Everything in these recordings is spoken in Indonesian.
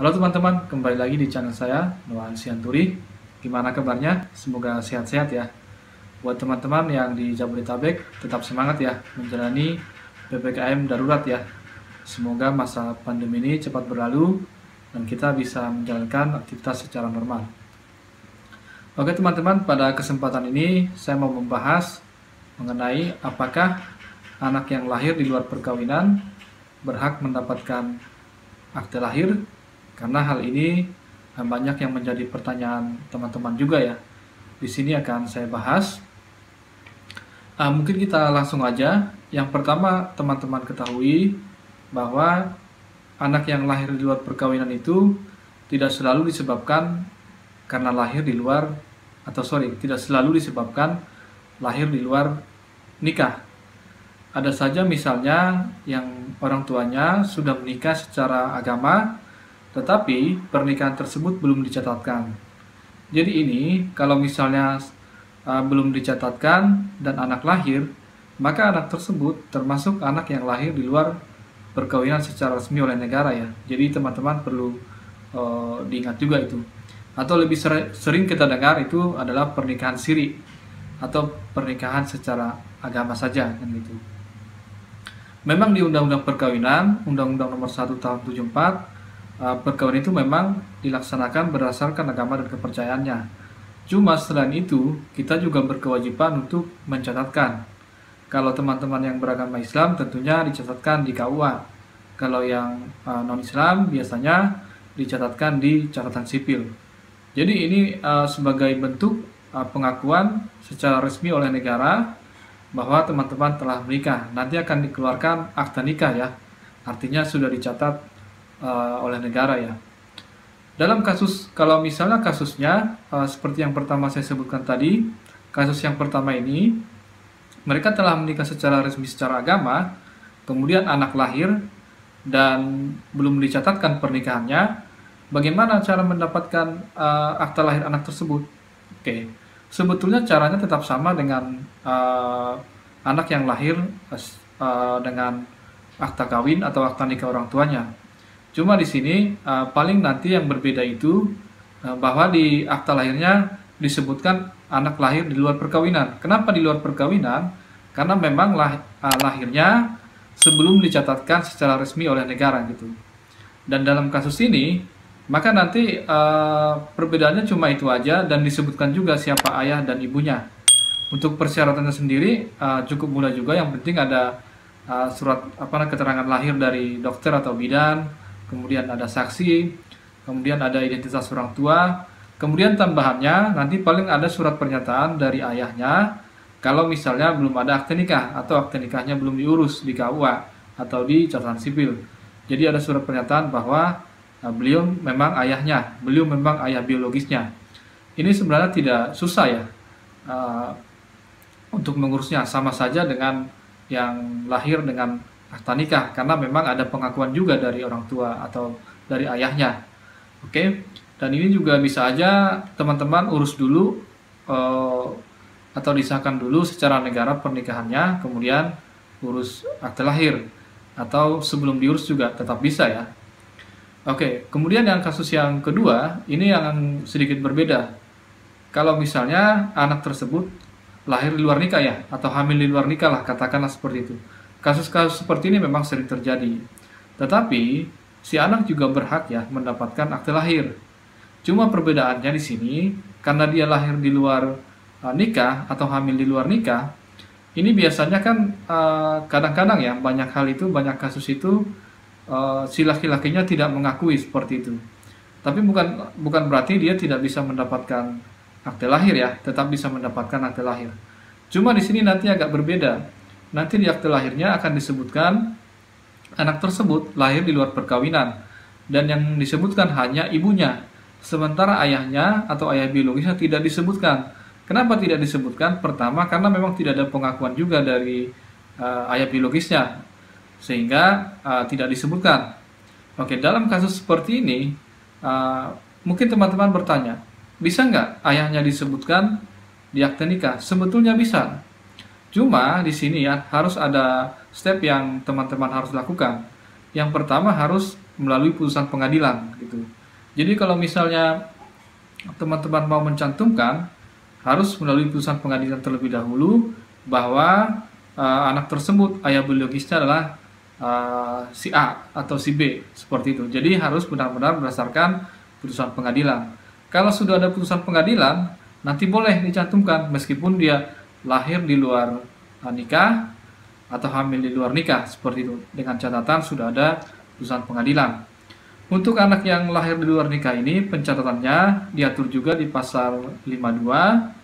Halo teman-teman, kembali lagi di channel saya, Noah Sianturi. Gimana kabarnya? Semoga sehat-sehat ya. Buat teman-teman yang di Jabodetabek, tetap semangat ya menjalani PPKM darurat ya. Semoga masa pandemi ini cepat berlalu dan kita bisa menjalankan aktivitas secara normal. Oke teman-teman, pada kesempatan ini saya mau membahas mengenai apakah anak yang lahir di luar perkawinan berhak mendapatkan akte lahir. Karena hal ini banyak yang menjadi pertanyaan teman-teman juga ya. Di sini akan saya bahas. Mungkin kita langsung aja. Yang pertama, teman-teman ketahui bahwa anak yang lahir di luar perkawinan itu tidak selalu disebabkan karena lahir di luar tidak selalu disebabkan lahir di luar nikah. Ada saja misalnya yang orang tuanya sudah menikah secara agama, tetapi pernikahan tersebut belum dicatatkan. Jadi ini kalau misalnya belum dicatatkan dan anak lahir, maka anak tersebut termasuk anak yang lahir di luar perkawinan secara resmi oleh negara ya. Jadi teman-teman perlu diingat juga itu. Atau lebih sering kita dengar itu adalah pernikahan siri atau pernikahan secara agama saja kan gitu. Memang di Undang-Undang Perkawinan, Undang-Undang Nomor 1 Tahun 74, perkawinan itu memang dilaksanakan berdasarkan agama dan kepercayaannya. Cuma selain itu, kita juga berkewajiban untuk mencatatkan. Kalau teman-teman yang beragama Islam tentunya dicatatkan di KUA. Kalau yang non-Islam biasanya dicatatkan di catatan sipil. Jadi ini sebagai bentuk pengakuan secara resmi oleh negara bahwa teman-teman telah menikah. Nanti akan dikeluarkan akta nikah ya. Artinya sudah dicatat oleh negara ya. Dalam kasus, kalau misalnya kasusnya seperti yang pertama saya sebutkan tadi, kasus yang pertama ini mereka telah menikah secara resmi secara agama, kemudian anak lahir dan belum dicatatkan pernikahannya. Bagaimana cara mendapatkan akta lahir anak tersebut? Oke, sebetulnya caranya tetap sama dengan anak yang lahir dengan akta kawin atau akta nikah orang tuanya. Cuma di sini paling nanti yang berbeda itu bahwa di akta lahirnya disebutkan anak lahir di luar perkawinan. Kenapa di luar perkawinan? Karena memang lahirnya sebelum dicatatkan secara resmi oleh negara gitu. Dan dalam kasus ini maka nanti perbedaannya cuma itu aja dan disebutkan juga siapa ayah dan ibunya. Untuk persyaratannya sendiri cukup mudah juga. Yang penting ada surat keterangan lahir dari dokter atau bidan. Kemudian ada saksi, kemudian ada identitas orang tua, kemudian tambahannya nanti paling ada surat pernyataan dari ayahnya kalau misalnya belum ada akte nikah atau akte nikahnya belum diurus di KUA atau di catatan sipil. Jadi ada surat pernyataan bahwa beliau memang ayahnya, beliau memang ayah biologisnya. Ini sebenarnya tidak susah ya untuk mengurusnya, sama saja dengan yang lahir dengan akta nikah, karena memang ada pengakuan juga dari orang tua atau dari ayahnya. Oke, dan ini juga bisa aja teman-teman urus dulu atau disahkan dulu secara negara pernikahannya, kemudian urus akte lahir, atau sebelum diurus juga tetap bisa ya. Oke, kemudian yang kasus yang kedua ini yang sedikit berbeda. Kalau misalnya anak tersebut lahir di luar nikah ya, atau hamil di luar nikah lah, katakanlah seperti itu. Kasus-kasus seperti ini memang sering terjadi. Tetapi si anak juga berhak ya mendapatkan akte lahir. Cuma perbedaannya di sini karena dia lahir di luar nikah atau hamil di luar nikah, ini biasanya kan kadang-kadang ya banyak kasus itu si laki-lakinya tidak mengakui seperti itu. Tapi bukan berarti dia tidak bisa mendapatkan akte lahir ya, tetap bisa mendapatkan akte lahir. Cuma di sini nanti agak berbeda. Nanti di akte lahirnya akan disebutkan anak tersebut lahir di luar perkawinan dan yang disebutkan hanya ibunya, sementara ayahnya atau ayah biologisnya tidak disebutkan. Kenapa tidak disebutkan? Pertama, karena memang tidak ada pengakuan juga dari ayah biologisnya, sehingga tidak disebutkan. Oke, dalam kasus seperti ini mungkin teman-teman bertanya, bisa nggak ayahnya disebutkan di akte nikah? Sebetulnya bisa. Cuma di sini ya harus ada step yang teman-teman harus lakukan. yang pertama harus melalui putusan pengadilan gitu. Jadi kalau misalnya teman-teman mau mencantumkan, harus melalui putusan pengadilan terlebih dahulu bahwa anak tersebut ayah biologisnya adalah si A atau si B, seperti itu. Jadi harus benar-benar berdasarkan putusan pengadilan. Kalau sudah ada putusan pengadilan, nanti boleh dicantumkan meskipun dia lahir di luar nikah atau hamil di luar nikah, seperti itu, dengan catatan sudah ada putusan pengadilan. Untuk anak yang lahir di luar nikah ini, pencatatannya diatur juga di pasal 52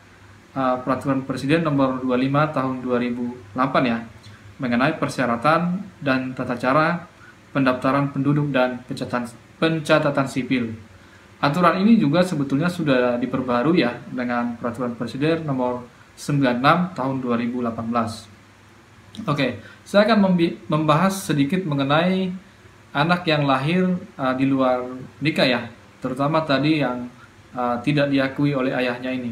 Peraturan Presiden nomor 25 tahun 2008 ya, mengenai persyaratan dan tata cara pendaftaran penduduk dan pencatatan sipil. Aturan ini juga sebetulnya sudah diperbarui ya dengan Peraturan Presiden nomor 96 tahun 2018. Oke, saya akan membahas sedikit mengenai anak yang lahir di luar nikah ya, terutama tadi yang tidak diakui oleh ayahnya ini.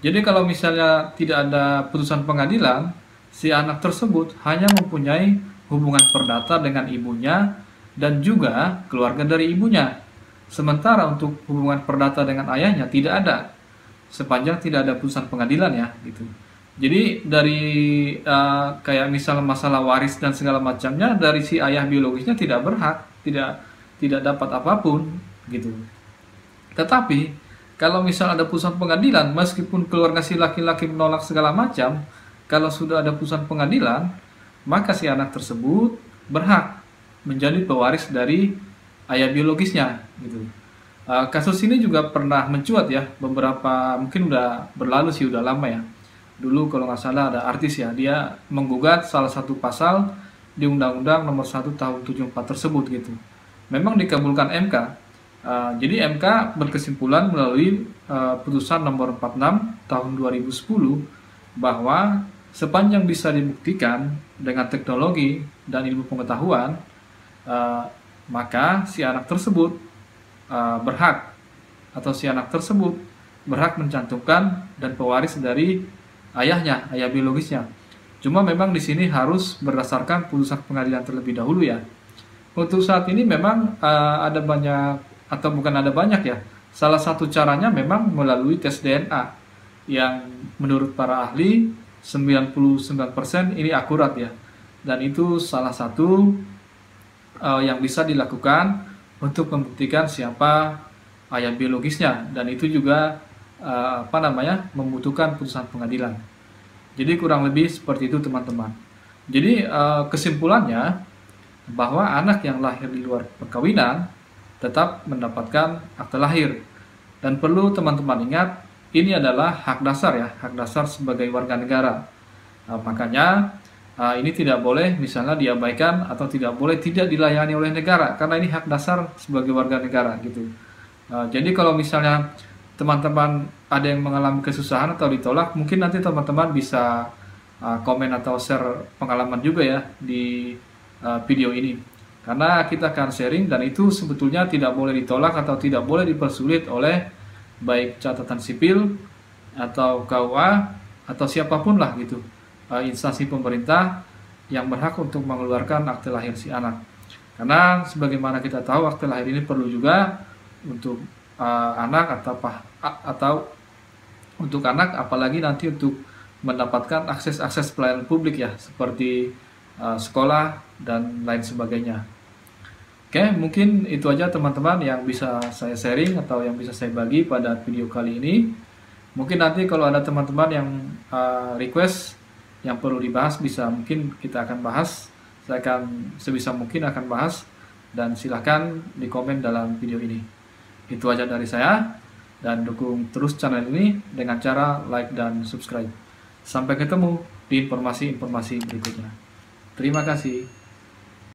Jadi kalau misalnya tidak ada putusan pengadilan, si anak tersebut hanya mempunyai hubungan perdata dengan ibunya dan juga keluarga dari ibunya. Sementara untuk hubungan perdata dengan ayahnya tidak ada, sepanjang tidak ada putusan pengadilan ya gitu. Jadi dari kayak misalnya masalah waris dan segala macamnya, dari si ayah biologisnya tidak berhak, tidak dapat apapun gitu. Tetapi kalau misal ada putusan pengadilan, meskipun keluarga si laki-laki menolak segala macam, kalau sudah ada putusan pengadilan, maka si anak tersebut berhak menjadi pewaris dari ayah biologisnya gitu. Kasus ini juga pernah mencuat ya, beberapa mungkin udah berlalu sih, udah lama ya. Dulu kalau nggak salah ada artis ya, dia menggugat salah satu pasal di Undang-Undang Nomor 1 Tahun 74 tersebut gitu. Memang dikabulkan MK. Jadi MK berkesimpulan melalui putusan nomor 46 tahun 2010 bahwa sepanjang bisa dibuktikan dengan teknologi dan ilmu pengetahuan, maka si anak tersebut berhak atau si anak tersebut berhak mencantumkan dan pewaris dari ayahnya, ayah biologisnya. Cuma memang di sini harus berdasarkan putusan pengadilan terlebih dahulu ya. Untuk saat ini memang ada banyak, atau bukan ada banyak ya, salah satu caranya memang melalui tes DNA yang menurut para ahli 99% ini akurat ya, dan itu salah satu yang bisa dilakukan untuk membuktikan siapa ayah biologisnya, dan itu juga membutuhkan putusan pengadilan. Jadi kurang lebih seperti itu teman-teman. Jadi kesimpulannya bahwa anak yang lahir di luar perkawinan tetap mendapatkan akte lahir. Dan perlu teman-teman ingat, ini adalah hak dasar ya, hak dasar sebagai warga negara. Makanya ini tidak boleh misalnya diabaikan atau tidak boleh tidak dilayani oleh negara, karena ini hak dasar sebagai warga negara gitu. Jadi kalau misalnya teman-teman ada yang mengalami kesusahan atau ditolak, mungkin nanti teman-teman bisa komen atau share pengalaman juga ya di video ini. Karena kita akan sharing, dan itu sebetulnya tidak boleh ditolak atau tidak boleh dipersulit oleh baik catatan sipil atau KUA atau siapapun lah gitu, instansi pemerintah yang berhak untuk mengeluarkan akte lahir si anak. Karena sebagaimana kita tahu, akte lahir ini perlu juga untuk anak atau untuk anak, apalagi nanti untuk mendapatkan akses pelayanan publik ya, seperti sekolah dan lain sebagainya. Oke, mungkin itu aja teman-teman yang bisa saya sharing atau yang bisa saya bagi pada video kali ini. Mungkin nanti kalau ada teman-teman yang request yang perlu dibahas, bisa mungkin kita akan bahas. Saya akan sebisa mungkin akan bahas, dan silahkan di komen dalam video ini. Itu aja dari saya, dan dukung terus channel ini dengan cara like dan subscribe. Sampai ketemu di informasi-informasi berikutnya. Terima kasih.